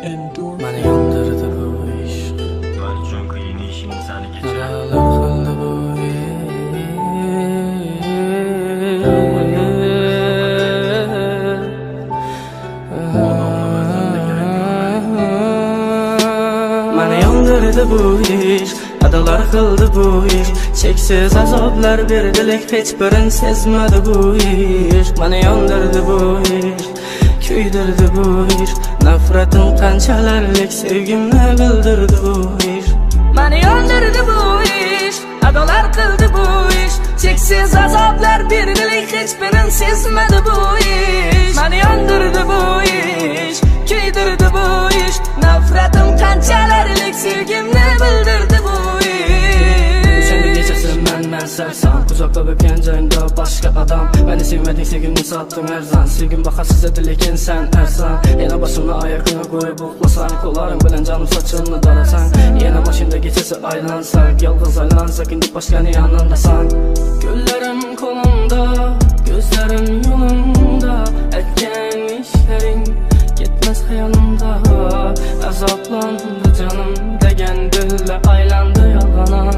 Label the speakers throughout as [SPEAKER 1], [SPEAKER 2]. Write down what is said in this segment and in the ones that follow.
[SPEAKER 1] Məni yandırdı bu iş.
[SPEAKER 2] Ben çok qiyin ishing seni geçer.
[SPEAKER 1] Naralar qildi bu Məni yandırdı bu iş. Adalar qildi bu iş. Cheksiz azoblar berdilik, hech birin sezmadi bu ish. Məni yandırdı bu ish. Kuydirdi bu ish. Nafratim qanchalarlik sevgimni bildirdi bu ish. Məni yandırdı bu ish. Adalar qildi bu ish. Cheksiz azoblar berdilik, hech birin sezmadi bu ish. Məni yandırdı bu ish. Kuydirdi bu ish. Nafratim qanchalarlik sevgimni bildirdi bu ish. Sen bir gecesi men sersan. Kucakta öpken canında başka adam. Beni sevmedin, sevgimni sattın erzan. Sevgim bakasız edilekin sen ersan. Yine başımı ayakına koyup buklasan. Kollarım bilen canım saçını darasan. Yine başında gecesi aylansak. Yalnız aylansak, indi başkanı yanındasan. Güllerim kolumda, gözlerim yolunda. Etken işlerin gitmez hayalımda. Azaplandı canım degen dille aylandı yalana.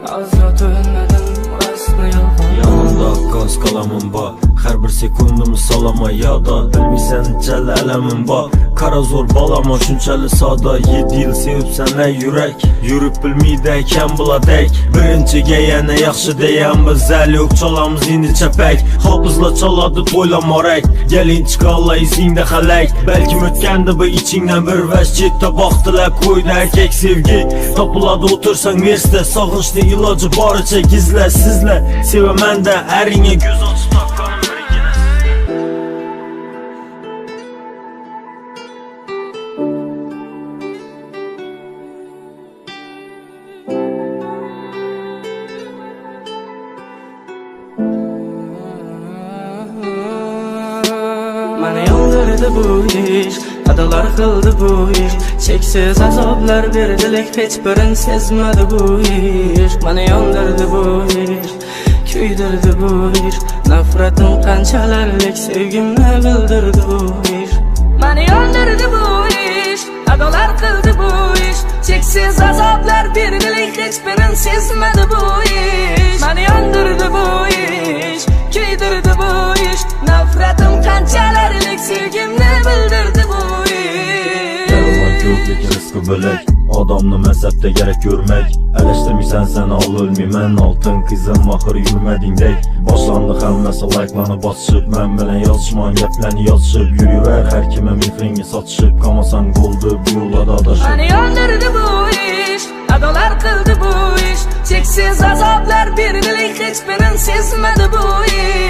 [SPEAKER 1] Azrat ölmedim aslında yalan.
[SPEAKER 2] Yanımda gaz kalamım var. Her bir sekundum salama yada. Bilmişsen çel elemim var. Kara zor balama şunçalı sada. 7 yıl sevip senle yürek. Yürüp bilmeydeyken buladek. Birinci geyene yaxşı deyen biz el yok. Çalamız indi çepek. Hapızla çaladı toylamarek. Gelin çıkalla izinde halek. Belki mütkendi bu içinden bir vescitte. Baktılar koydu erkek sevgi. Tapıladı otursan verste. Sağınçlı ilacı barıça gizle sizle. Sevemem de erine göz açı takkanım bir yine.
[SPEAKER 1] Məni yandırdı bu iş. Adalar qildi bu ish. Cheksiz azoblar berdilik, hech birin sezmadi bu ish. Məni yandırdı bu ish. Kuydirdi bu ish. Nafratim qanchalarlik sevgimni bildirdi bu ish. Məni yandırdı bu ish. Adalar qildi bu ish. Cheksiz azoblar berdilik, hech birin sezmadi bu ish. Məni yandırdı bu ish. Kuydirdi bu ish. Nafratim qanchalarlik sevgimni bildirdi bu ish.
[SPEAKER 2] Yok lekin rizqi bölek. Adamni mezhepte gerek görmek. Eleştirmişsen sen al ölmeymen. Altın kızım ahır yürmedingdek. Başlandı hammasi like'larını basışıp. Men bilen yazışman geplerini yazışıp. Yürüver her kime mehrini satışıp. Kamasan goldu bu yo'lda adashıp.
[SPEAKER 1] Məni yandırdı bu ish. Adalar qildi bu ish. Cheksiz azoblar berdilik, hech birin sezmadi bu ish.